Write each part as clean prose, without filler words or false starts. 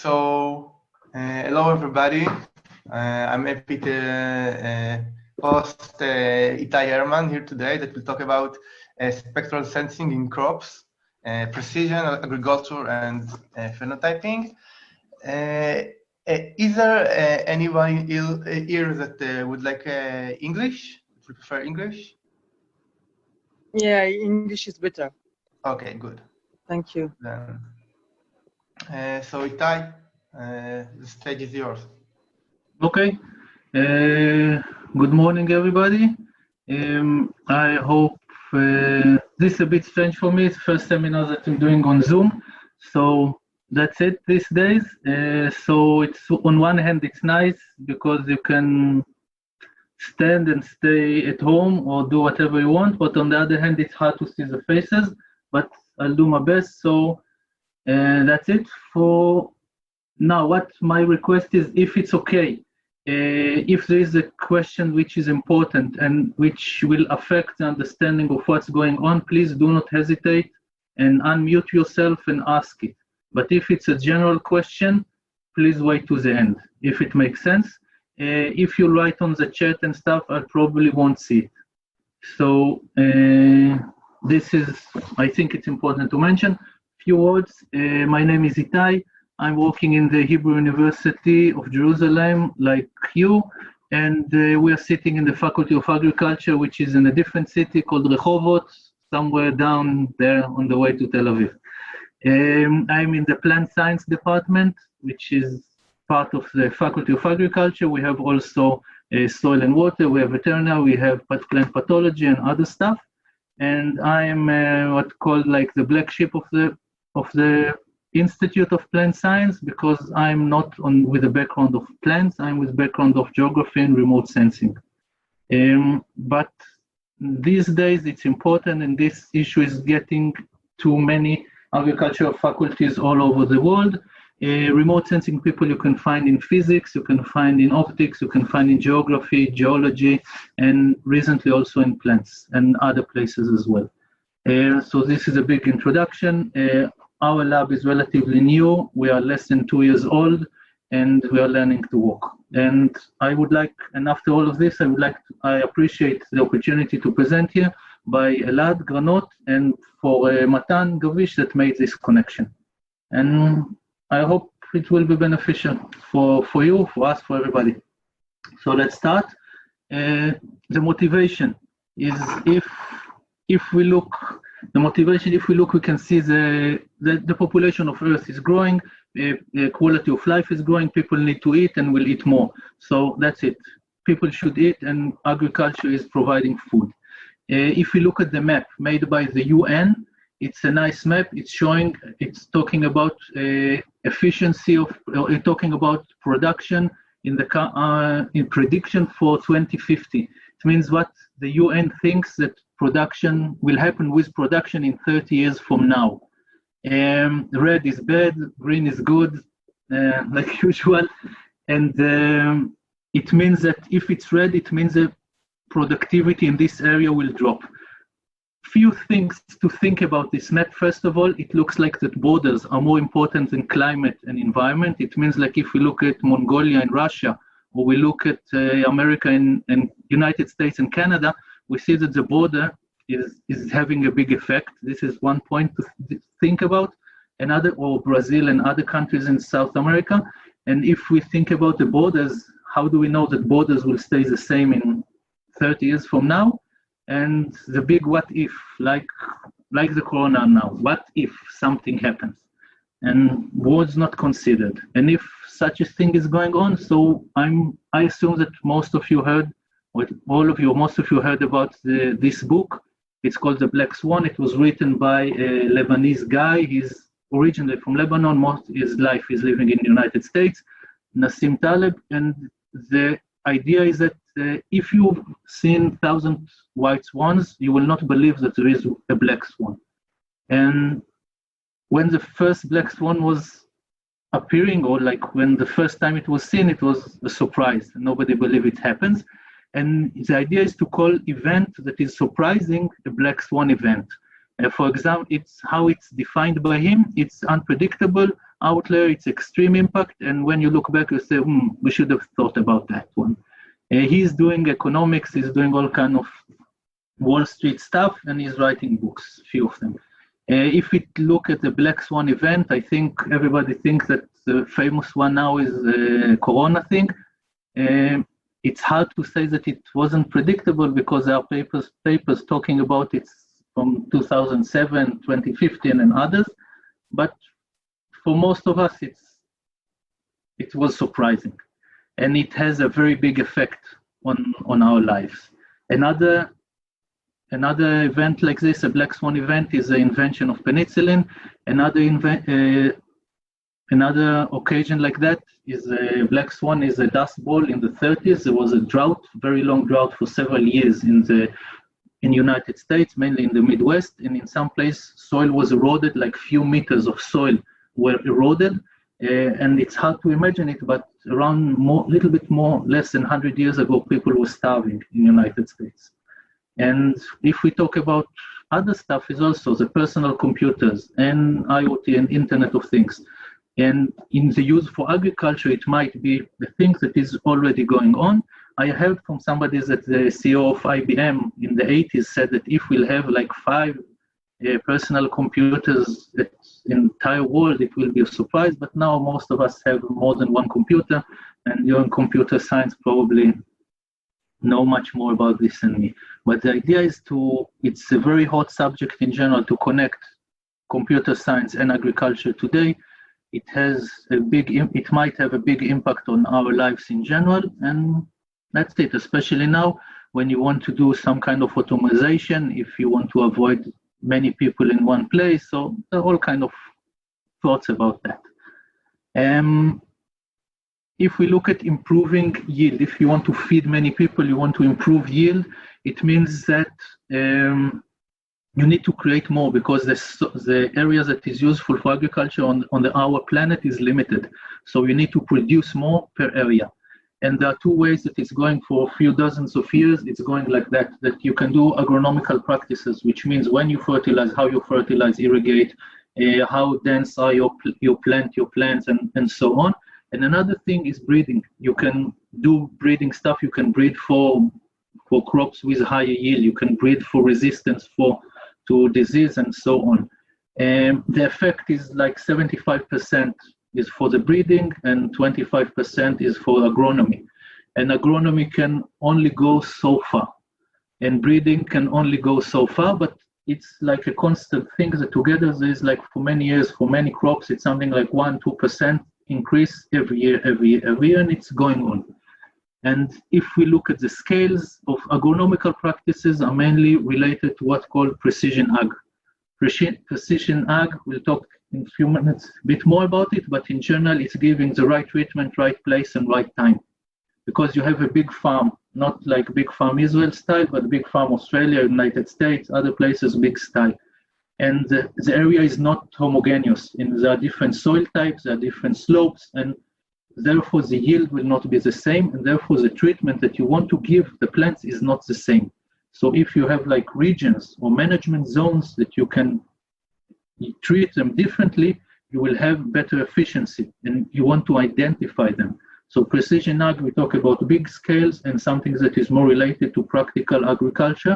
Hello everybody. I'm happy to host Ittai Herrmann here today that will talk about spectral sensing in crops, precision agriculture, and phenotyping. Is there anyone here that would like English? Would prefer English? Yeah, English is better. Okay, good. Thank you. Then, so Ittai, the stage is yours. Okay. Good morning, everybody. I hope this is a bit strange for me. It's the first seminar that I'm doing on Zoom. So that's it these days. So it's on one hand, it's nice because you can stand and stay at home or do whatever you want. But on the other hand, it's hard to see the faces, but I'll do my best. So that's it for now. What my request is, if it's okay, if there is a question which is important and which will affect the understanding of what's going on, please do not hesitate and unmute yourself and ask it. But if it's a general question, please wait to the end, if it makes sense. If you write on the chat and stuff, I probably won't see it. So this is, I think it's important to mention. Few words. My name is Ittai. I'm working in the Hebrew University of Jerusalem, like you, and we are sitting in the Faculty of Agriculture, which is in a different city called Rehovot, somewhere down there on the way to Tel Aviv. I'm in the Plant Science Department, which is part of the Faculty of Agriculture. We have also soil and water, we have veterinary, we have plant pathology and other stuff. And I'm what's called like the black sheep of the Institute of Plant Science, because I'm not with a background of plants, I'm with background of geography and remote sensing. But these days it's important, and this issue is getting to many agricultural faculties all over the world. Remote sensing people you can find in physics, you can find in optics, you can find in geography, geology, and recently also in plants and other places as well. So this is a big introduction. Our lab is relatively new. We are less than 2 years old, and we are learning to work. And I would like, and after all of this, I appreciate the opportunity to present here by Elad Granot and for Matan Gavish that made this connection. And I hope it will be beneficial for you, for us, for everybody. So let's start. The motivation is, if we look, we can see the population of Earth is growing, the quality of life is growing, people need to eat and will eat more. So that's it. People should eat, and agriculture is providing food. If we look at the map made by the UN, it's a nice map. It's talking about efficiency of, talking about production in prediction for 2050. It means what the UN thinks that production will happen with production in 30 years from now. Red is bad, green is good, like usual. And it means that if it's red, it means that productivity in this area will drop. Few things to think about this map. First of all, it looks like that borders are more important than climate and environment. It means like if we look at Mongolia and Russia, or we look at America and United States and Canada, we see that the border is having a big effect. This is one point to think about. Another, or Brazil and other countries in South America. And if we think about the borders, how do we know that borders will stay the same in 30 years from now? And the big what if, like the corona now, what if something happens? And words not considered. And if such a thing is going on, so I assume that most of you heard about this book. It's called The Black Swan. It was written by a Lebanese guy. He's originally from Lebanon. Most of his life is living in the United States, Nassim Taleb. And the idea is that if you've seen 1,000 white swans, you will not believe that there is a black swan. And when the first black swan was appearing, or like when the first time it was seen, it was a surprise. Nobody believed it happens. And the idea is to call event that is surprising a black swan event. For example, it's how it's defined by him. It's unpredictable, outlier, it's extreme impact, and when you look back, you say, we should have thought about that one. He's doing economics, he's doing all kind of Wall Street stuff, and he's writing books, a few of them. If we look at the Black Swan event, I think everybody thinks that the famous one now is the Corona thing. It's hard to say that it wasn't predictable because there are papers talking about it from 2007, 2015, and others. But for most of us, it was surprising, and it has a very big effect on our lives. Another event like this, a Black Swan event, is the invention of penicillin. Another occasion like that is a Black Swan is a dust bowl in the 30s. There was a drought, very long drought for several years in the United States, mainly in the Midwest, and in some places soil was eroded, like few meters of soil were eroded, and it's hard to imagine it, but around little bit less than 100 years ago, people were starving in the United States. And if we talk about other stuff, is also the personal computers and IoT and Internet of Things. And in the use for agriculture, it might be the thing that is already going on. I heard from somebody that the CEO of IBM in the 80s said that if we'll have like 5 personal computers in the entire world, it will be a surprise. But now most of us have more than one computer, and you're in computer science probably know much more about this than me. But the idea is it's a very hot subject in general to connect computer science and agriculture today. It might have a big impact on our lives in general, and that's it, especially now when you want to do some kind of automation, if you want to avoid many people in one place. So there are all kind of thoughts about that. If we look at improving yield, if you want to feed many people, you want to improve yield, it means that you need to create more, because the area that is useful for agriculture on our planet is limited. So you need to produce more per area. And there are 2 ways that it's going for a few dozens of years. It's going like that you can do agronomical practices, which means when you fertilize, how you fertilize, irrigate, how dense are your plants, and so on. And another thing is breeding. You can do breeding stuff. You can breed for crops with higher yield. You can breed for resistance to disease and so on. The effect is like 75% is for the breeding and 25% is for agronomy. And agronomy can only go so far, and breeding can only go so far, but it's like a constant thing that together there's like for many years, for many crops, it's something like 1-2% increase every year, and it's going on. And if we look at the scales of agronomical practices are mainly related to what's called precision ag. Precision ag, we'll talk in a few minutes a bit more about it, but in general, it's giving the right treatment, right place, and right time. Because you have a big farm, not like big farm Israel style, but big farm Australia, United States, other places, big style. And the area is not homogeneous. And there are different soil types, there are different slopes, and therefore the yield will not be the same, and therefore the treatment that you want to give the plants is not the same. So if you have like regions or management zones that you can treat them differently, you will have better efficiency, and you want to identify them. So precision ag, we talk about big scales and something that is more related to practical agriculture.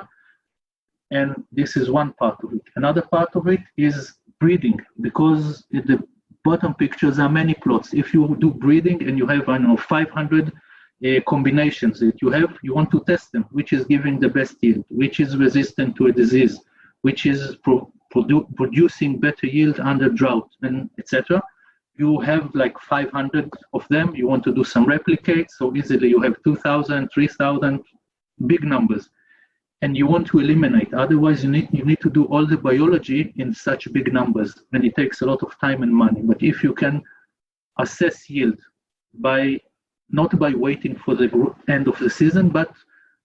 And this is one part of it. Another part of it is breeding, because in the bottom pictures there are many plots. If you do breeding and you have, I don't know, 500 combinations that you want to test them, which is giving the best yield, which is resistant to a disease, which is producing better yield under drought, and etc. You have like 500 of them. You want to do some replicates, so easily you have 2,000, 3,000, big numbers. And you want to eliminate, otherwise you need to do all the biology in such big numbers, and it takes a lot of time and money. But if you can assess yield not by waiting for the end of the season, but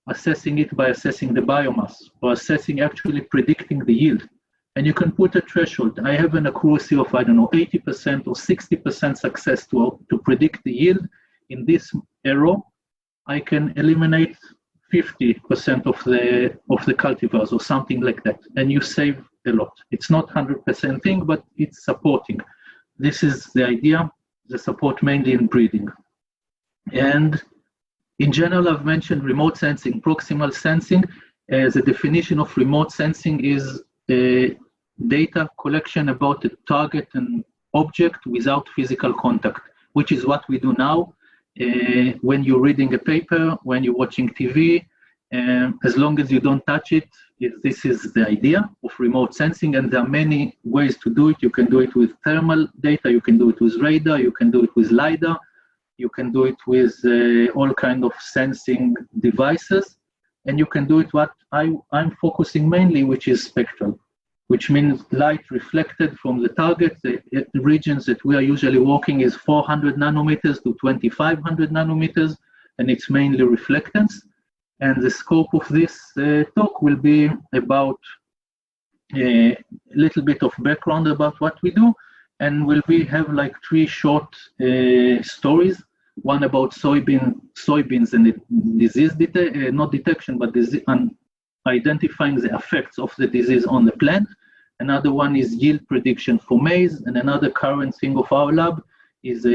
assessing it by assessing the biomass, or actually predicting the yield. And you can put a threshold. I have an accuracy of, I don't know, 80% or 60% success to predict the yield. In this arrow, I can eliminate 50% of the cultivars or something like that, and you save a lot. It's not 100% thing, but it's supporting. this is the idea, the support mainly in breeding. And in general, I've mentioned remote sensing, proximal sensing. The definition of remote sensing is data collection about a target and object without physical contact, which is what we do now. When you're reading a paper, when you're watching TV, as long as you don't touch it, this is the idea of remote sensing, and there are many ways to do it. You can do it with thermal data, you can do it with radar, you can do it with LiDAR, you can do it with all kind of sensing devices, and you can do it what I'm focusing mainly, which is spectral, which means light reflected from the target. The regions that we are usually working is 400 nanometers to 2500 nanometers, and it's mainly reflectance. And the scope of this talk will be about a little bit of background about what we do, and we have like 3 short stories. One about soybeans and disease not detection, but identifying the effects of the disease on the plant. Another one is yield prediction for maize, and another current thing of our lab is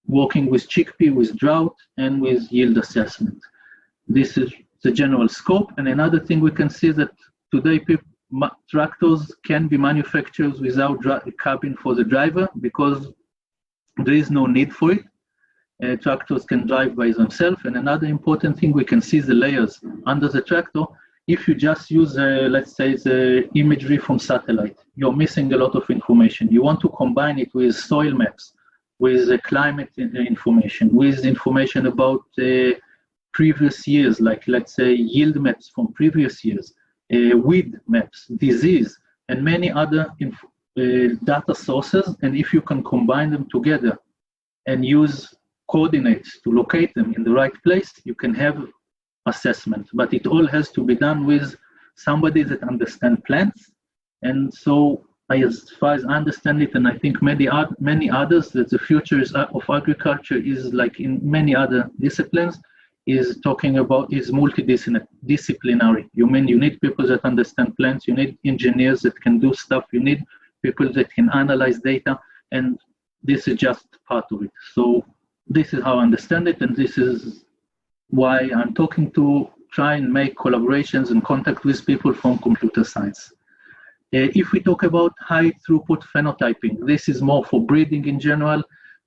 working with chickpea, with drought, and with yield assessment. This is the general scope. And another thing we can see that today tractors can be manufactured without a cabin for the driver because there is no need for it. Tractors can drive by themselves. And another important thing, we can see the layers under the tractor. If you just use, let's say, the imagery from satellite, you're missing a lot of information. You want to combine it with soil maps, with climate information, with information about previous years, like let's say yield maps from previous years, weed maps, disease, and many other data sources. And if you can combine them together and use coordinates to locate them in the right place, you can have assessment. But it all has to be done with somebody that understands plants. And so, as far as I understand it, and I think many others, that the future of agriculture is like in many other disciplines, is talking about is multidisciplinary. You need people that understand plants, you need engineers that can do stuff, you need people that can analyze data, and this is just part of it. So this is how I understand it, and this is why I'm talking to try and make collaborations and contact with people from computer science. If we talk about high throughput phenotyping, this is more for breeding in general.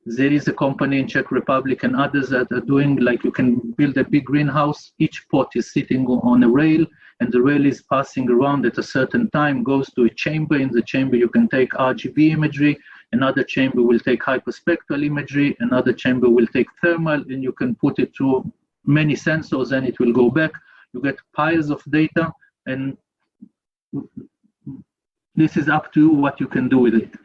There is a company in Czech Republic and others that are doing, like you can build a big greenhouse, each pot is sitting on a rail, and the rail is passing around at a certain time, goes to a chamber. In the chamber you can take RGB imagery, another chamber will take hyperspectral imagery, another chamber will take thermal, and you can put it through many sensors and it will go back. You get piles of data, and this is up to what you can do with it.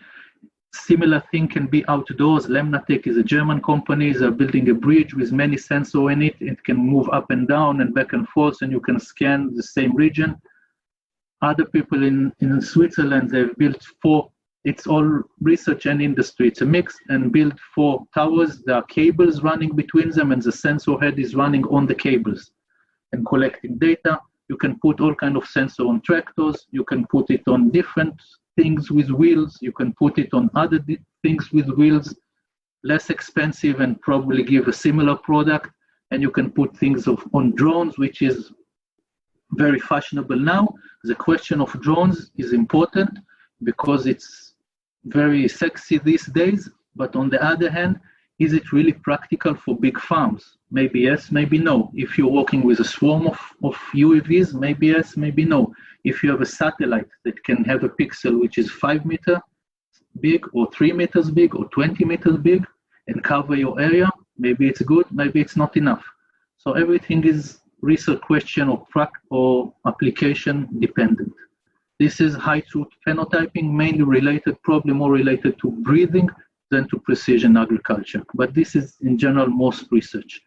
Similar thing can be outdoors. Lemnatec is a German company. They're building a bridge with many sensors in it. It can move up and down and back and forth, and you can scan the same region. Other people in Switzerland, they've built 4, it's all research and industry. It's a mix, and built 4 towers. There are cables running between them, and the sensor head is running on the cables and collecting data. You can put all kind of sensor on tractors. You can put it on different things with wheels. You can put it on other things with wheels, less expensive and probably give a similar product. And you can put things on drones, which is very fashionable now. The question of drones is important because it's very sexy these days. But on the other hand, is it really practical for big farms? Maybe yes, maybe no. If you're working with a swarm of UAVs, maybe yes, maybe no. If you have a satellite that can have a pixel which is 5 meters big or 3 meters big or 20 meters big and cover your area, maybe it's good, maybe it's not enough. So everything is research question or application dependent. This is high truth phenotyping, mainly related, probably more related to breeding than to precision agriculture. But this is in general most research.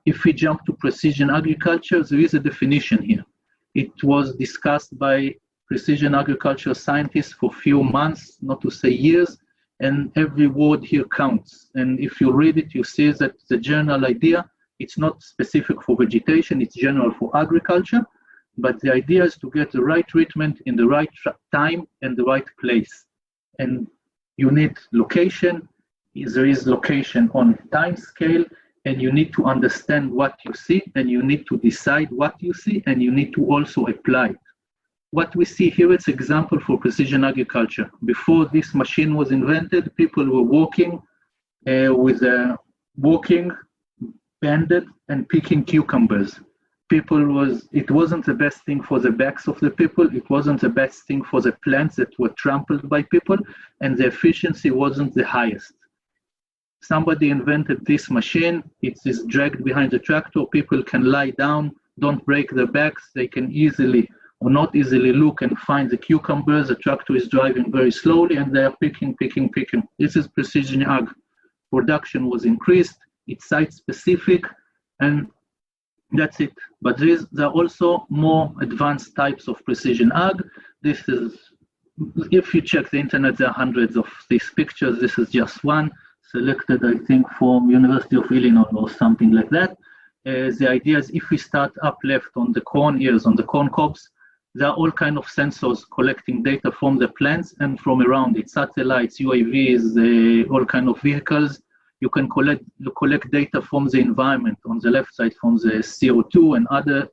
If we jump to precision agriculture, there is a definition here. It was discussed by precision agriculture scientists for a few months, not to say years, and every word here counts. And if you read it, you see that the general idea, it's not specific for vegetation, it's general for agriculture, but the idea is to get the right treatment in the right time and the right place. And you need location. There is location on time scale, and you need to understand what you see, and you need to decide what you see, and you need to also apply it. What we see here is an example for precision agriculture. Before this machine was invented, people were walking banded and picking cucumbers. It wasn't the best thing for the backs of the people, it wasn't the best thing for the plants that were trampled by people, and the efficiency wasn't the highest. Somebody invented this machine, it is dragged behind the tractor, people can lie down, don't break their backs, they can easily or not easily look and find the cucumbers, the tractor is driving very slowly and they are picking. This is precision ag. Production was increased, it's site specific, and that's it. But there are also more advanced types of precision ag. This is, if you check the internet, there are hundreds of these pictures. This is just one selected, I think, from University of Illinois or something like that. The idea is if we start up left on the corn ears, on the corn cobs, there are all kinds of sensors collecting data from the plants and from around it, satellites, UAVs, all kinds of vehicles. You can collect data from the environment on the left side, from the CO2 and other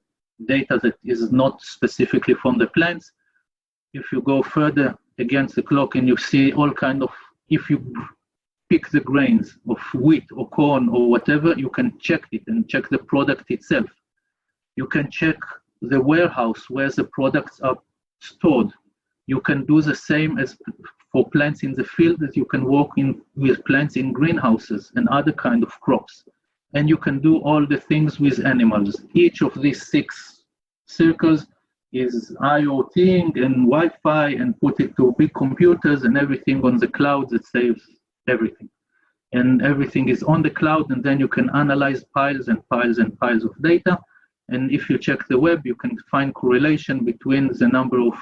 data that is not specifically from the plants. If you go further against the clock and you see all kinds of, if you pick the grains of wheat or corn or whatever, you can check it and check the product itself. You can check the warehouse where the products are stored. You can do the same as for plants in the field, that you can work with plants in greenhouses and other kind of crops. And you can do all the things with animals. Each of these 6 circles is IoT and Wi-Fi and put it to big computers and everything on the cloud that saves everything. And everything is on the cloud, and then you can analyze piles and piles and piles of data. And if you check the web, you can find correlation between the number of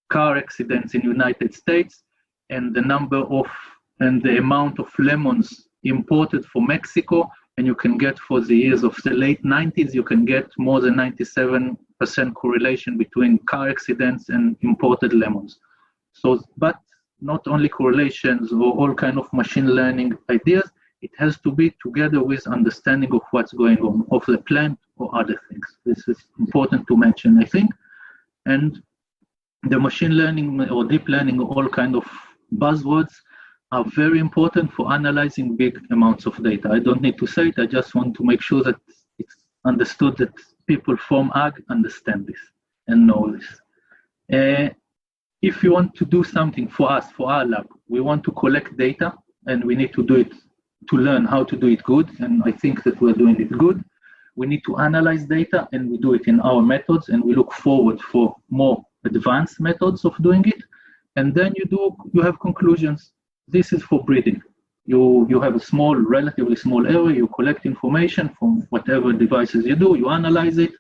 car accidents in the United States and the amount of lemons imported from Mexico. And you can get, for the years of the late 90s, you can get more than 97% correlation between car accidents and imported lemons. So, but not only correlations or all kind of machine learning ideas, it has to be together with understanding of what's going on of the plant or other things. This is important to mention, I think. And the machine learning or deep learning, all kind of buzzwords, are very important for analyzing big amounts of data. I don't need to say it, I just want to make sure that it's understood that people from ag understand this and know this. If you want to do something for us, for our lab, we want to collect data and we need to do it, to learn how to do it good, and I think that we're doing it good. We need to analyze data and we do it in our methods, and we look forward for more advanced methods of doing it. And then you have conclusions. This is for breeding. You have a relatively small area, you collect information from whatever devices you do, you analyze it,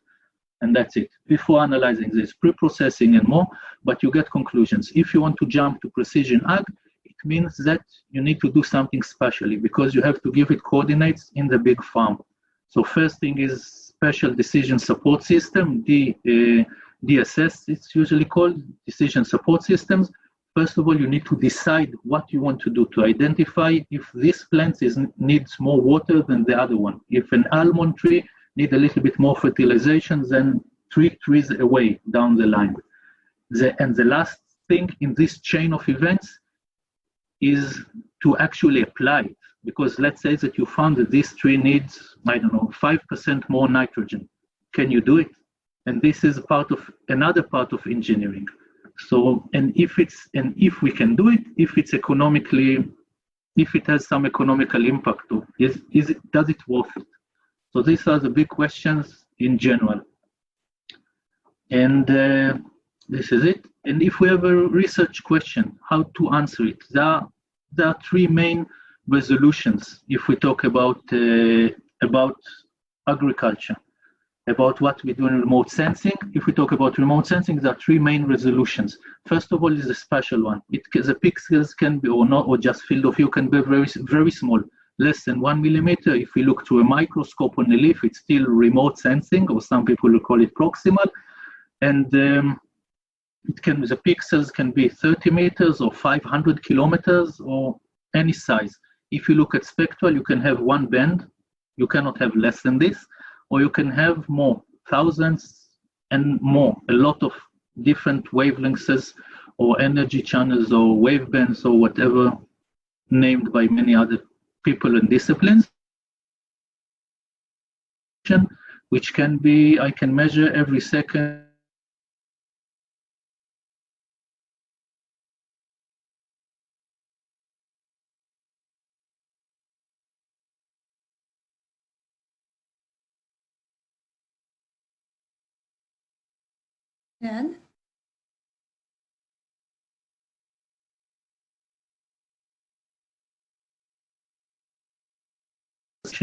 and that's it. Before analyzing this, pre-processing and more, but you get conclusions. If you want to jump to precision ag, it means that you need to do something spatially, because you have to give it coordinates in the big farm. So first thing is Special Decision Support System, DSS it's usually called, Decision Support Systems. First of all, you need to decide what you want to do, to identify if this plant needs more water than the other one. If an almond tree needs a little bit more fertilization than 3 trees away down the line. And the last thing in this chain of events is to actually apply it. Because let's say that you found that this tree needs, 5% more nitrogen. Can you do it? And this is another part of engineering. So, and if we can do it, if it has some economical impact, does it worth it? So these are the big questions in general. And this is it. And if we have a research question, how to answer it? There are 3 main resolutions if we talk about agriculture, about what we do in remote sensing. If we talk about remote sensing, there are 3 main resolutions. First of all is the spatial one. The pixels can be, or just field of view can be very, very small, less than 1 millimeter. If we look through a microscope on a leaf, it's still remote sensing, or some people will call it proximal. And the pixels can be 30 meters or 500 kilometers or any size. If you look at spectral, you can have one band, you cannot have less than this, or you can have more, thousands and more, a lot of different wavelengths or energy channels or wave bands or whatever named by many other people and disciplines, which can be, I can measure every second And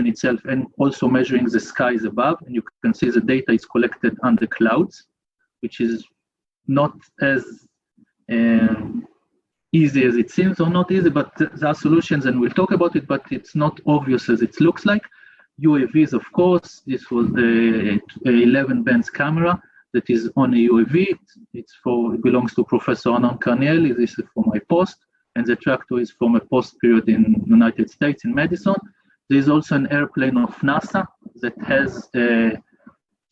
itself, and also measuring the skies above, and you can see the data is collected under clouds, which is not as easy as it seems, or not easy, but there are solutions, and we'll talk about it, but it's not obvious as it looks like. UAVs, of course, this was a 11 bands camera that is on a UAV. It belongs to Professor Anon Carnielli. This is for my post, and the tractor is from a post period in United States in Madison. There is also an airplane of NASA that has a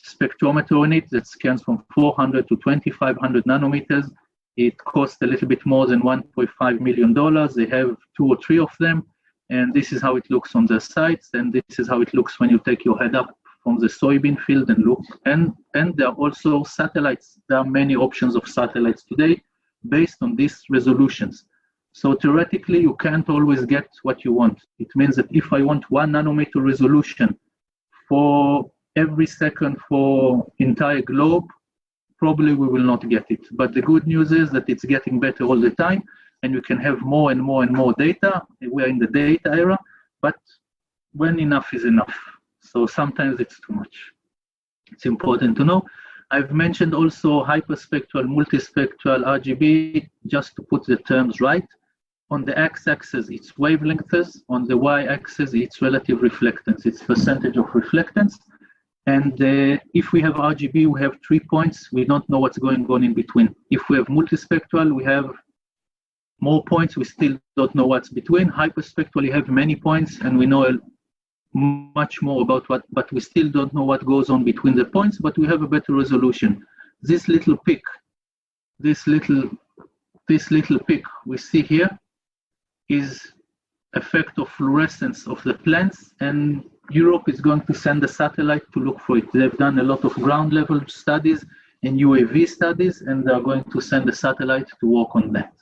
spectrometer on it that scans from 400 to 2500 nanometers. It costs a little bit more than $1.5 million. They have 2 or 3 of them, and this is how it looks on their sites, and this is how it looks when you take your head up from the soybean field and look. And there are also satellites. There are many options of satellites today based on these resolutions. So theoretically, you can't always get what you want. It means that if I want 1 nanometer resolution for every second for entire globe, probably we will not get it. But the good news is that it's getting better all the time, and you can have more and more and more data. We're in the data era, but when enough is enough. So sometimes it's too much. It's important to know. I've mentioned also hyperspectral, multispectral, RGB, just to put the terms right. On the x-axis, it's wavelengths. On the y-axis, it's relative reflectance. It's percentage of reflectance. And if we have RGB, we have 3 points. We don't know what's going on in between. If we have multispectral, we have more points. We still don't know what's between. Hyperspectral, you have many points, and we know much more about what, but we still don't know what goes on between the points, but we have a better resolution. This little peak, this little peak we see here is effect of fluorescence of the plants, and Europe is going to send a satellite to look for it. They've done a lot of ground level studies and UAV studies, and they're going to send a satellite to work on that.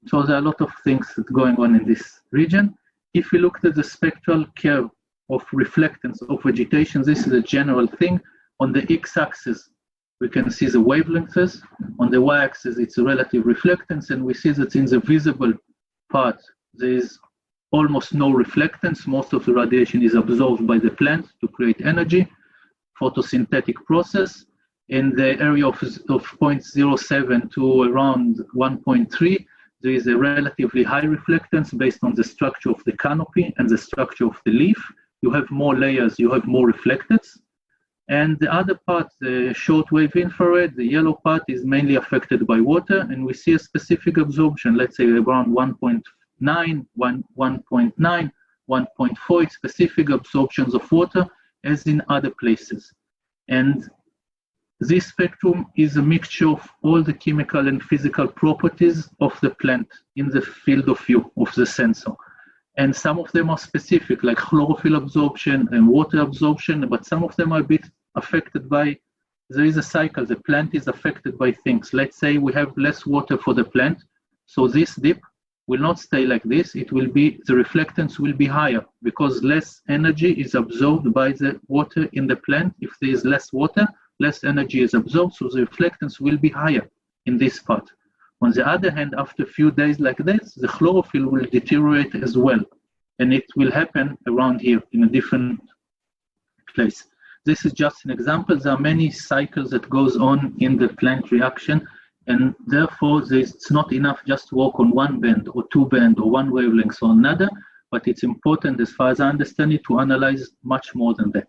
So there are a lot of things going on in this region. If we looked at the spectral curve of reflectance of vegetation, this is a general thing. On the x-axis, we can see the wavelengths. On the y-axis, it's a relative reflectance, and we see that in the visible part, there is almost no reflectance. Most of the radiation is absorbed by the plant to create energy, photosynthetic process. In the area of 0.07 to around 1.3, there is a relatively high reflectance based on the structure of the canopy and the structure of the leaf. You have more layers, you have more reflectance. And the other part, the shortwave infrared, the yellow part, is mainly affected by water, and we see a specific absorption, let's say around 1.9, 1.9, 1.4, specific absorptions of water, as in other places. And this spectrum is a mixture of all the chemical and physical properties of the plant in the field of view of the sensor. And some of them are specific, like chlorophyll absorption and water absorption, but some of them are a bit affected by, there is a cycle, the plant is affected by things. Let's say we have less water for the plant, so this dip will not stay like this, it will be, the reflectance will be higher because less energy is absorbed by the water in the plant. If there is less water, less energy is absorbed, so the reflectance will be higher in this part. On the other hand, after a few days like this, the chlorophyll will deteriorate as well, and it will happen around here in a different place. This is just an example. There are many cycles that goes on in the plant reaction, and therefore it's not enough just to work on one band or two band or one wavelength or another, but it's important, as far as I understand it, to analyze much more than that,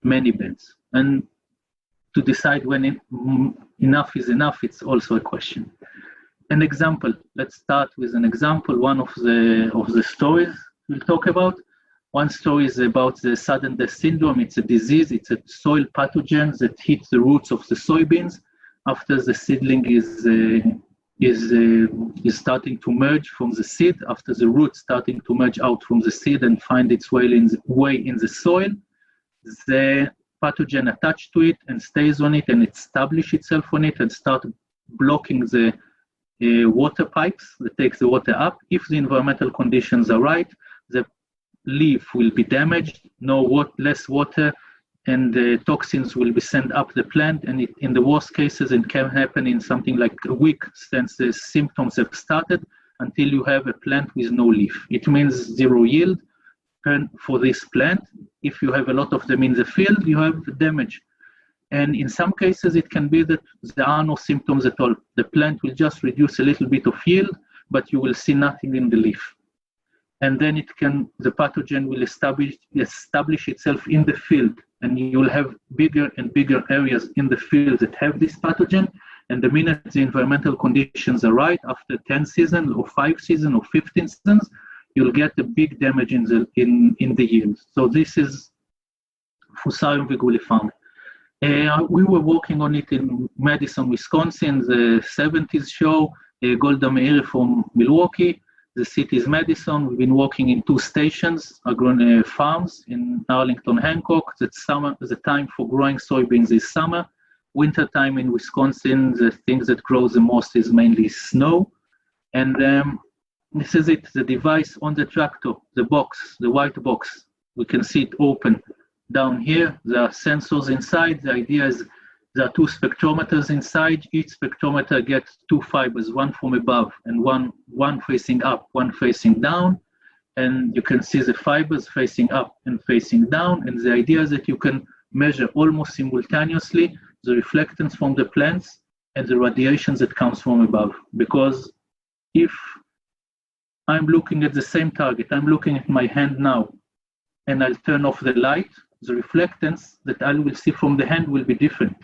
many bands. And to decide when enough is enough, it's also a question. An example, let's start with an example. One of the stories we'll talk about. One story is about the sudden death syndrome. It's a disease, it's a soil pathogen that hits the roots of the soybeans after the seedling is starting to merge from the seed, after the roots starting to merge out from the seed and find its way in the soil. The pathogen attached to it and stays on it and establishes itself on it and start blocking the water pipes that takes the water up. If the environmental conditions are right, the leaf will be damaged, less water, and the toxins will be sent up the plant. And in the worst cases, it can happen in something like a week since the symptoms have started until you have a plant with no leaf. It means zero yield for this plant. If you have a lot of them in the field, you have damage. And in some cases, it can be that there are no symptoms at all. The plant will just reduce a little bit of yield, but you will see nothing in the leaf. And then the pathogen will establish itself in the field, and you will have bigger and bigger areas in the field that have this pathogen. And the minute the environmental conditions are right, after 10 seasons or 5 seasons or 15 seasons, you'll get a big damage in the yield. So this is Fusarium viguliforme. We were working on it in Madison, Wisconsin, the 70s show, Golda Meir from Milwaukee. The city is Madison. We've been working in 2 stations, farms in Arlington, Hancock. The time for growing soybeans is summer. Winter time in Wisconsin, the things that grows the most is mainly snow. And this is it, the device on the tractor, the box, the white box. We can see it open down here. There are sensors inside. The idea is there are 2 spectrometers inside. Each spectrometer gets 2 fibers, one from above and one facing up, one facing down. And you can see the fibers facing up and facing down. And the idea is that you can measure almost simultaneously the reflectance from the plants and the radiations that comes from above. Because if I'm looking at the same target, I'm looking at my hand now, and I'll turn off the light, the reflectance that I will see from the hand will be different.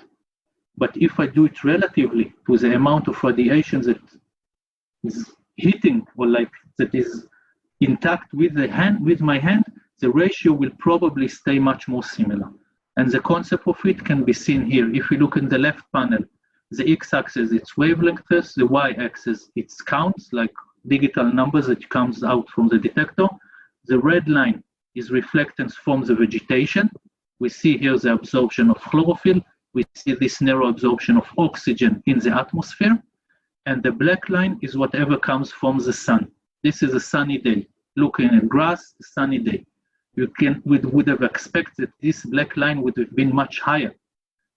But if I do it relatively to the amount of radiation that is hitting or that is intact with my hand, the ratio will probably stay much more similar. And the concept of it can be seen here. If you look in the left panel, the x-axis, it's wavelengths, the y-axis, it's counts, like digital numbers that comes out from the detector. The red line is reflectance from the vegetation. We see here the absorption of chlorophyll. We see this narrow absorption of oxygen in the atmosphere. And the black line is whatever comes from the sun. This is a sunny day. Looking at grass, a sunny day. We would have expected this black line would have been much higher,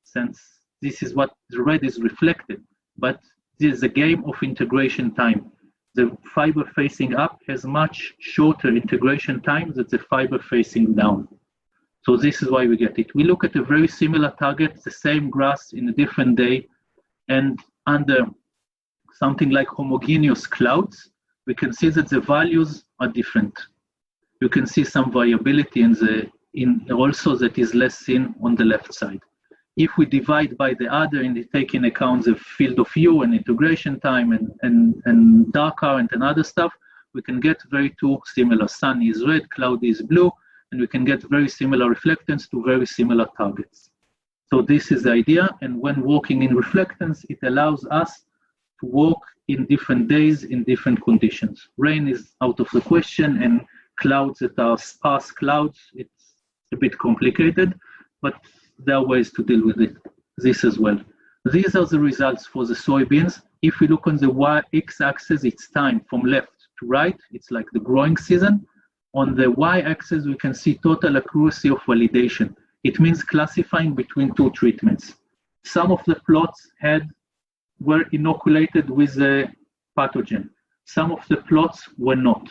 since this is what the red is reflected. But this is a game of integration time. The fiber facing up has much shorter integration time than the fiber facing down. So this is why we get it. We look at a very similar target, the same grass in a different day, and under something like homogeneous clouds, we can see that the values are different. You can see some variability also that is less seen on the left side. If we divide by the other and take in account the field of view and integration time and dark current and other stuff, we can get very 2 similar. Sunny is red, cloudy is blue, and we can get very similar reflectance to very similar targets. So this is the idea, and when working in reflectance, it allows us to work in different days in different conditions. Rain is out of the question, and clouds that are sparse clouds, it's a bit complicated, but there are ways to deal with this as well. These are the results for the soybeans. If we look on the x-axis, it's time from left to right. It's like the growing season. On the y-axis, we can see total accuracy of validation. It means classifying between 2 treatments. Some of the plots were inoculated with a pathogen. Some of the plots were not.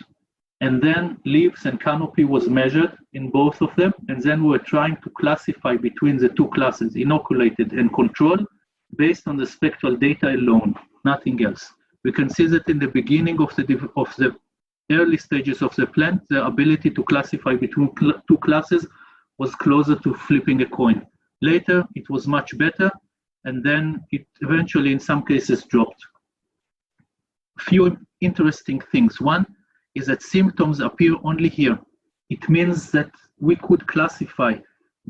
And then leaves and canopy was measured in both of them. And then we were trying to classify between the 2 classes, inoculated and control, based on the spectral data alone, nothing else. We can see that in the beginning of the early stages of the plant, the ability to classify between 2 classes was closer to flipping a coin. Later, it was much better, and then it eventually, in some cases, dropped. Few interesting things. One is that symptoms appear only here. It means that we could classify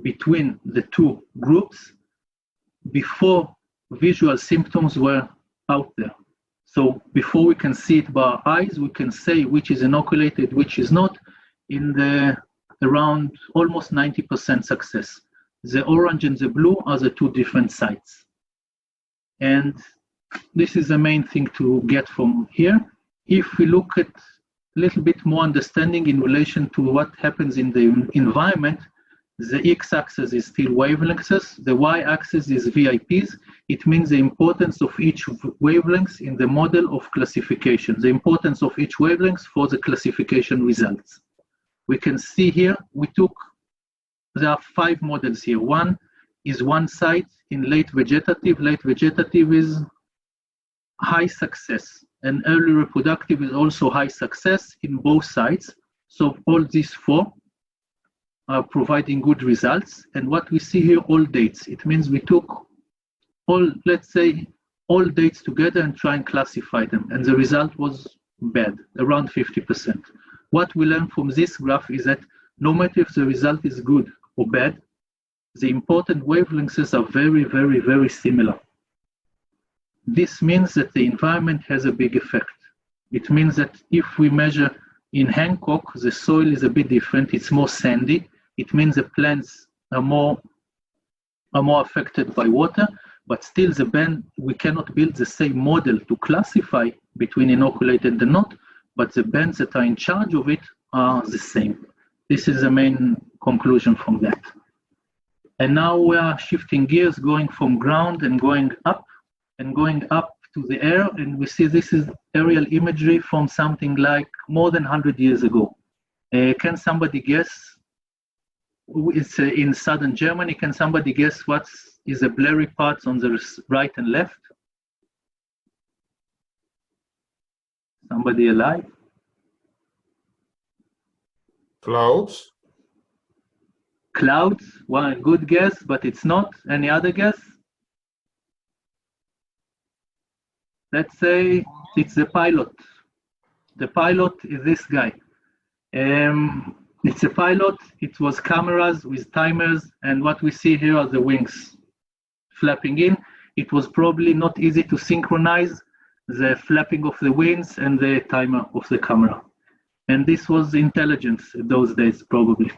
between the two groups before visual symptoms were out there. So before we can see it by our eyes, we can say which is inoculated, which is not, in the around almost 90% success. The orange and the blue are the two different sites. And this is the main thing to get from here. If we look at a little bit more understanding in relation to what happens in the environment, the x-axis is still wavelengths, the y-axis is VIPs. It means the importance of each wavelength in the model of classification, the importance of each wavelength for the classification results. We can see here, there are 5 models here. One is one site in late vegetative. Late vegetative is high success, and early reproductive is also high success in both sites. So all these 4 are providing good results. And what we see here, all dates. It means we took all, let's say, all dates together and try and classify them. And the result was bad, around 50%. What we learn from this graph is that no matter if the result is good or bad, the important wavelengths are very, very, very similar. This means that the environment has a big effect. It means that if we measure in Hancock, the soil is a bit different, it's more sandy. It means the plants are more affected by water, but still we cannot build the same model to classify between inoculated and not, but the bands that are in charge of it are the same. This is the main conclusion from that. And now we are shifting gears, going from ground and going up to the air, and we see this is aerial imagery from something like more than 100 years ago. Can somebody guess? It's in southern Germany. Can somebody guess what is the blurry parts on the right and left? Somebody alive? Clouds. Clouds, well, good guess, but it's not. Any other guess? Let's say it's the pilot. The pilot is this guy. It's a pilot. It was cameras with timers, and what we see here are the wings flapping in. It was probably not easy to synchronize the flapping of the wings and the timer of the camera. And this was intelligence in those days, probably.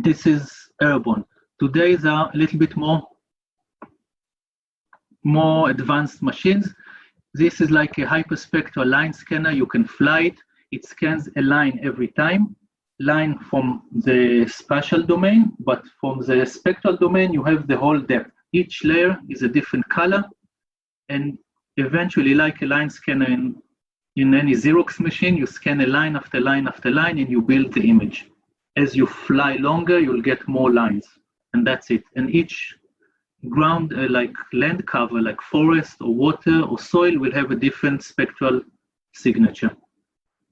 This is airborne. Today, there are a little bit more advanced machines. This is like a hyperspectral line scanner. You can fly it. It scans a line every time. Line from the spatial domain, but from the spectral domain, you have the whole depth. Each layer is a different color, and eventually, like a line scanner in any Xerox machine, you scan a line after line after line, and you build the image. As you fly longer, you'll get more lines, and that's it. And each ground, like land cover, like forest or water or soil, will have a different spectral signature.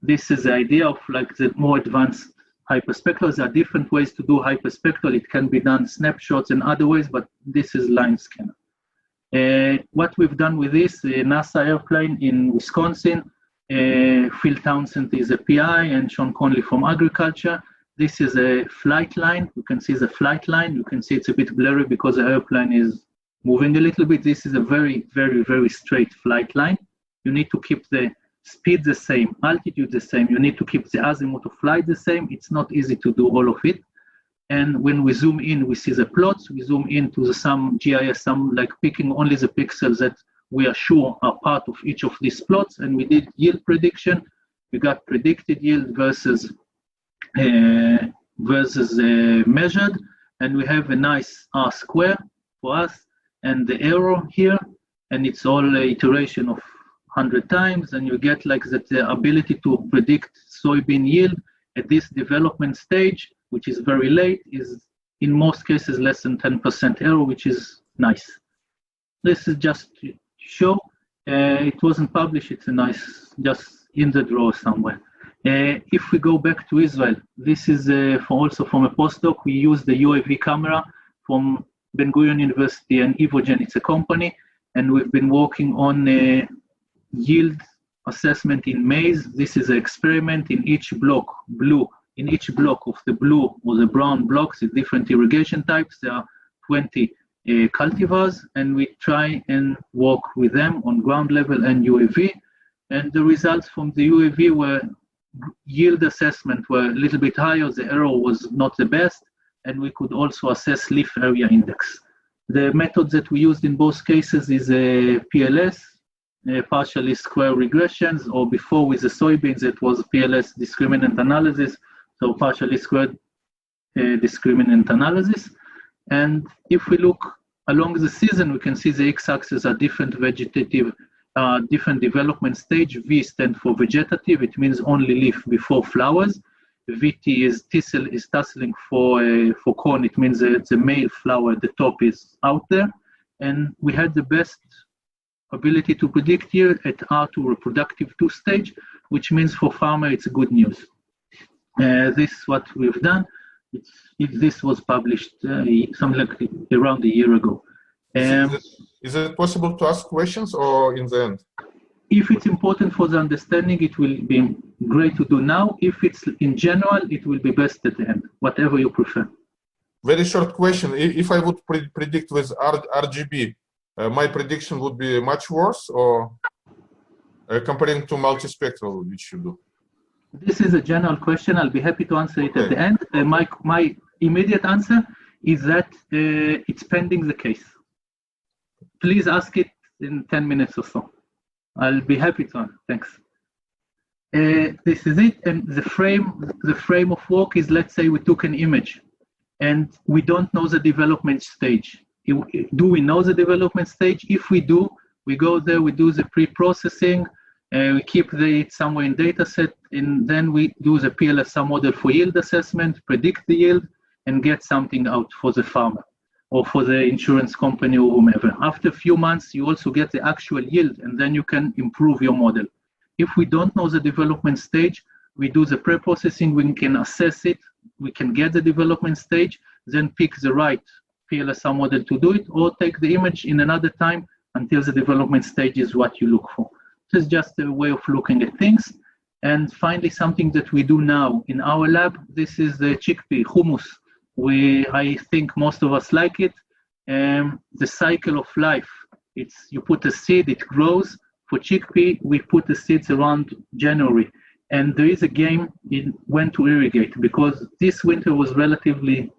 This is the idea of like the more advanced hyperspectral. There are different ways to do hyperspectral. It can be done snapshots and other ways, but this is line scanner. What we've done with this, NASA airplane in Wisconsin, Phil Townsend is a PI, and Sean Conley from agriculture. This is a flight line. You can see the flight line. You can see it's a bit blurry because the airplane is moving a little bit. This is a very, very, very straight flight line. You need to keep the speed the same, altitude the same. You need to keep the azimuth of flight the same. It's not easy to do all of it. And when we zoom in, we see the plots. We zoom into some GIS, some like picking only the pixels that we are sure are part of each of these plots. And we did yield prediction. We got predicted yield versus measured. And we have a nice R square for us and the error here. And it's all iteration of 100 times. And you get like that the ability to predict soybean yield at this development stage, which is very late, is in most cases less than 10% error, which is nice. This is just to show. It wasn't published. It's a nice, just in the drawer somewhere. If we go back to Israel, this is also from a postdoc. We used the UAV camera from Ben Gurion University and Evogen, it's a company, and we've been working on yield assessment in maize. This is an experiment in each block, in each block of the blue or the brown blocks with different irrigation types. There are 20 cultivars, and we try and work with them on ground level and UAV. And the results from the UAV were yield assessment were a little bit higher. The error was not the best, and we could also assess leaf area index. The method that we used in both cases is a PLS, partially square regressions, or before with the soybeans, it was PLS discriminant analysis, so partially squared discriminant analysis. And if we look along the season, we can see the x-axis are different vegetative, different development stage. V stands for vegetative, it means only leaf before flowers. VT is tasseling for corn, it means the male flower at the top is out there. And we had the best ability to predict here at R2 reproductive 2 stage, which means for farmer it's good news. This is what we've done. This was published something like around a year ago. Is it possible to ask questions or in the end? If it's important for the understanding, it will be great to do now. If it's in general, it will be best at the end, whatever you prefer. Very short question. If I would predict with RGB, my prediction would be much worse, or comparing to multispectral, which you do? This is a general question. I'll be happy to answer it at the end. My immediate answer is that it's pending the case. Please ask it in 10 minutes or so. I'll be happy to answer. Thanks. This is it. And the frame of work is, let's say we took an image and we don't know the development stage. Do we know the development stage? If we do, we go there, we do the pre-processing, we keep it somewhere in data set, and then we do the PLSR model for yield assessment, predict the yield, and get something out for the farmer or for the insurance company or whomever. After a few months, you also get the actual yield, and then you can improve your model. If we don't know the development stage, we do the pre-processing, we can assess it, we can get the development stage, then pick the right PLSR model to do it, or take the image in another time until the development stage is what you look for. This is just a way of looking at things. And finally, something that we do now in our lab, this is the chickpea, hummus. I think most of us like it. The cycle of life, you put a seed, it grows. For chickpea, we put the seeds around January. And there is a game in when to irrigate, because this winter was relatively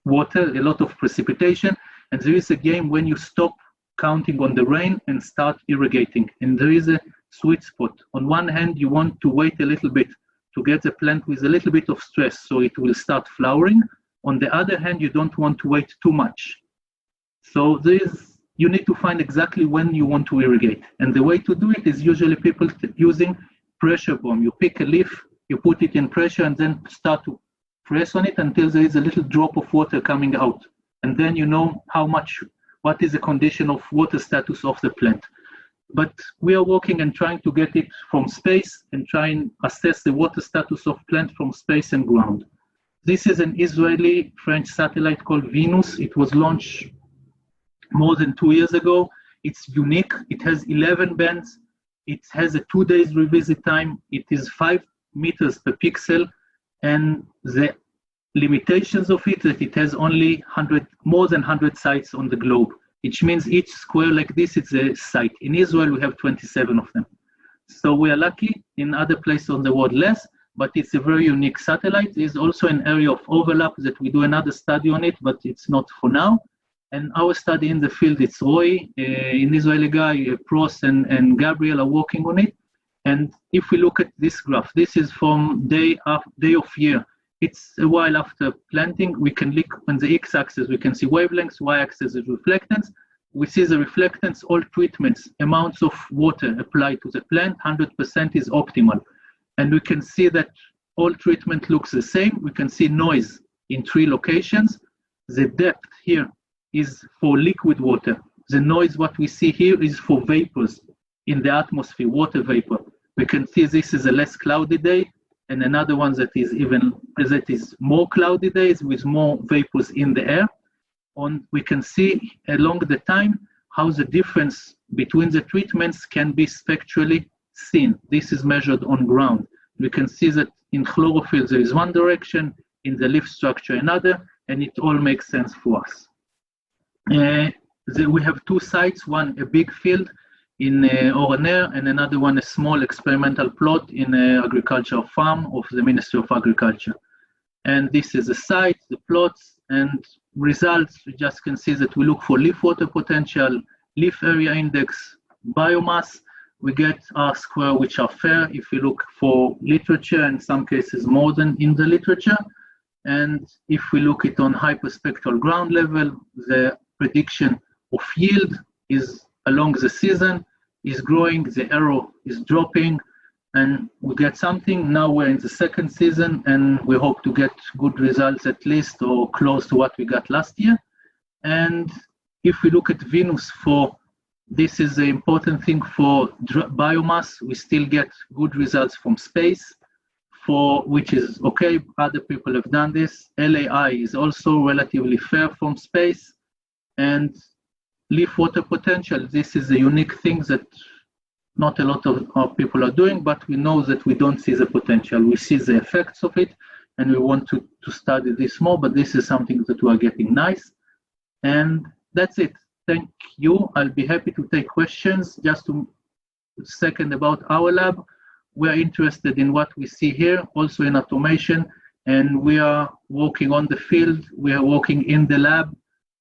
water, a lot of precipitation, and there is a game when you stop counting on the rain and start irrigating. And there is a sweet spot. On one hand, you want to wait a little bit to get the plant with a little bit of stress so it will start flowering. On the other hand, you don't want to wait too much. So you need to find exactly when you want to irrigate. And the way to do it is usually people using pressure bomb. You pick a leaf, you put it in pressure, and then start to press on it until there is a little drop of water coming out. And then you know what is the condition of water status of the plant. But we are working and trying to get it from space and try and assess the water status of plant from space and ground. This is an Israeli-French satellite called Venus. It was launched more than 2 years ago. It's unique. It has 11 bands. It has a 2 days revisit time. It is 5 meters per pixel. And the limitations of it, that it has only more than 100 sites on the globe, which means each square like this is a site. In Israel, we have 27 of them. So we are lucky. In other places on the world, less, but it's a very unique satellite. There's also an area of overlap that we do another study on it, but it's not for now. And our study in the field, it's Roy, an Israeli guy, Pros and Gabriel are working on it. And if we look at this graph, this is from day of year. It's a while after planting. We can look on the x-axis, we can see wavelengths, y-axis is reflectance. We see the reflectance, all treatments, amounts of water applied to the plant, 100% is optimal. And we can see that all treatment looks the same. We can see noise in 3 locations. The depth here is for liquid water. The noise, what we see here, is for vapors in the atmosphere, water vapor. We can see this is a less cloudy day, and another one that is more cloudy days with more vapors in the air. we can see along the time how the difference between the treatments can be spectrally seen. This is measured on ground. We can see that in chlorophyll there is one direction, in the leaf structure another, and it all makes sense for us. We have two sites, one a big field in Oroner, and another one a small experimental plot in an agricultural farm of the Ministry of Agriculture. And this is the site, the plots, and results. We just can see that we look for leaf water potential, leaf area index, biomass. We get R square, which are fair if you look for literature, in some cases more than in the literature. And if we look it on hyperspectral ground level, the prediction of yield is along the season, is growing, the arrow is dropping, and we get something. Now we're in the second season, and we hope to get good results at least, or close to what we got last year. And if we look at Venus this is the important thing for biomass, we still get good results from space, which is okay, other people have done this. LAI is also relatively fair from space. And leaf water potential, this is a unique thing that not a lot of our people are doing, but we know that we don't see the potential. We see the effects of it, and we want to study this more, but this is something that we are getting nice. And that's it. Thank you. I'll be happy to take questions. Just a second about our lab. We're interested in what we see here, also in automation, and we are working on the field. We are working in the lab.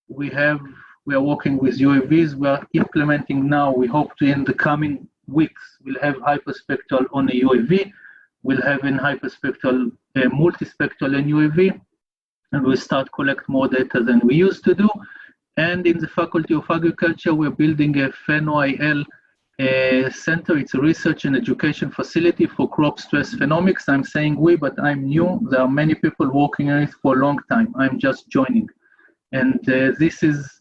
We are working with UAVs. We are implementing now. We hope to, in the coming weeks, we'll have hyperspectral on a UAV. We'll have in hyperspectral, multispectral and UAV, and we'll start collect more data than we used to do. And in the Faculty of Agriculture, we're building a PhenoIL center. It's a research and education facility for crop stress phenomics. I'm saying we, but I'm new. There are many people working on it for a long time. I'm just joining. And this is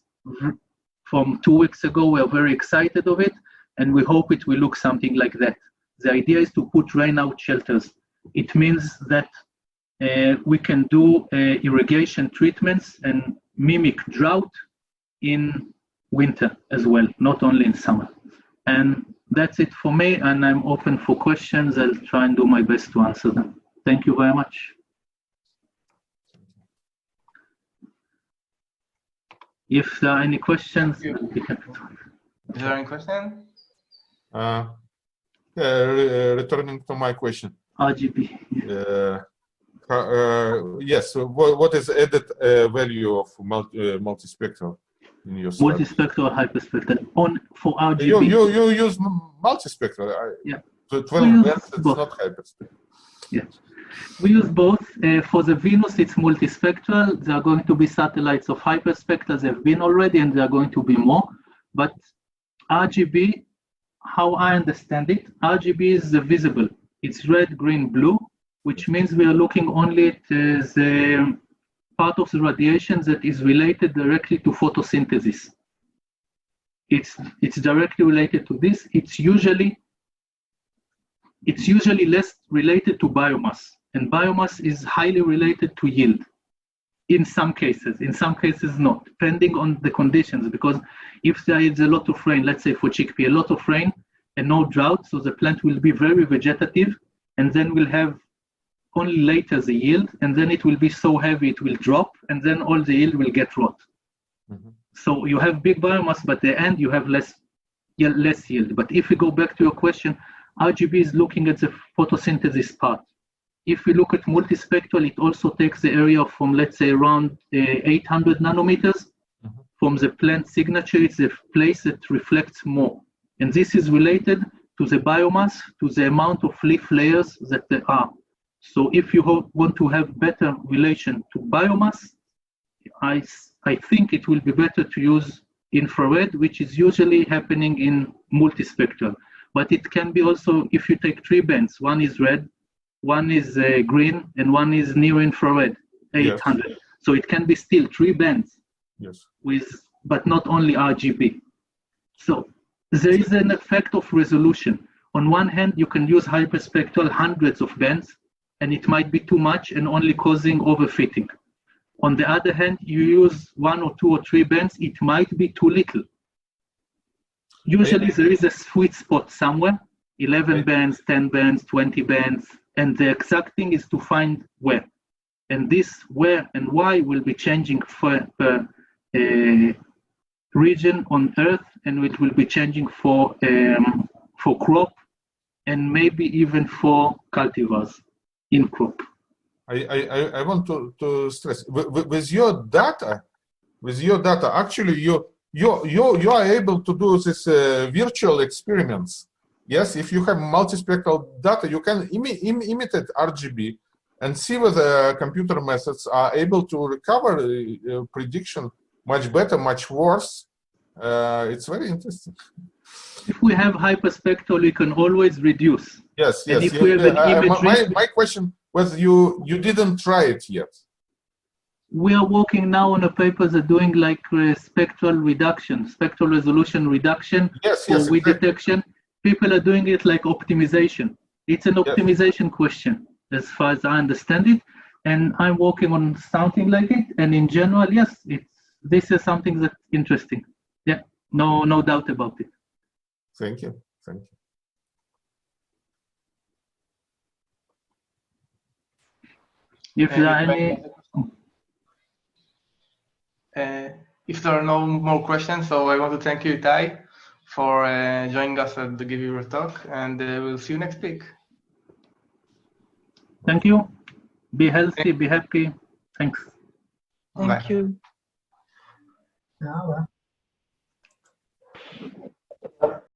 from 2 weeks ago. We're very excited of it, and we hope it will look something like that. The idea is to put rain-out shelters. It means that we can do irrigation treatments and mimic drought in winter as well, not only in summer. And that's it for me, and I'm open for questions. I'll try and do my best to answer them. Thank you very much. If there are any questions, I'll be happy to. Is there any question? Returning to my question. RGB. Yes, what is added value of multispectral in your study? Multispectral or hyperspectral? For RGB. You use multispectral. Yeah. So 12 bands, it's not hyperspectral. Yeah. We use both. For the Venus, it's multispectral. There are going to be satellites of hyperspectral. There have been already, and there are going to be more. But RGB, how I understand it, RGB is the visible. It's red, green, blue, which means we are looking only at the part of the radiation that is related directly to photosynthesis. It's directly related to this. It's usually less related to biomass, and biomass is highly related to yield. In some cases not, depending on the conditions, because if there is a lot of rain, let's say for chickpea, a lot of rain and no drought, so the plant will be very vegetative, and then we'll have only later the yield, and then it will be so heavy it will drop, and then all the yield will get rot. Mm-hmm. So you have big biomass, but at the end you have less yield. But if we go back to your question, RGB is looking at the photosynthesis part. If we look at multispectral, it also takes the area from, let's say, around 800 nanometers. Mm-hmm. From the plant signature. It's a place that reflects more. And this is related to the biomass, to the amount of leaf layers that there are. So if you want to have better relation to biomass, I think it will be better to use infrared, which is usually happening in multispectral. But it can be also, if you take 3 bands, one is red, one is green, and one is near infrared, 800. Yes. So it can be still 3 bands, yes, but not only RGB. So there is an effect of resolution. On one hand, you can use hyperspectral hundreds of bands, and it might be too much and only causing overfitting. On the other hand, you use 1 or 2 or 3 bands, it might be too little. Usually there is a sweet spot somewhere, 11 bands, 10 bands, 20 bands, and the exact thing is to find where. And this where and why will be changing per region on Earth, and it will be changing for crop, and maybe even for cultivars in crop. I want to stress with your data, actually you are able to do this virtual experiments. Yes, if you have multispectral data, you can imitate RGB and see whether computer methods are able to recover prediction much better, much worse. It's very interesting. If we have hyperspectral, we can always reduce. Yes, and yes. If we have an imagery, my question was you didn't try it yet. We are working now on a paper that doing like spectral reduction, spectral resolution reduction for weed detection. People are doing it like optimization. It's an optimization question, as far as I understand it. And I'm working on something like it. And in general, yes, this is something that's interesting. Yeah, no doubt about it. Thank you. Thank you. If there are any... if there are no more questions, so I want to thank you, Ittai, for joining us and to give your talk, and we'll see you next week. Thank you. Be healthy, be happy. Thanks. Thank you. Yeah, well.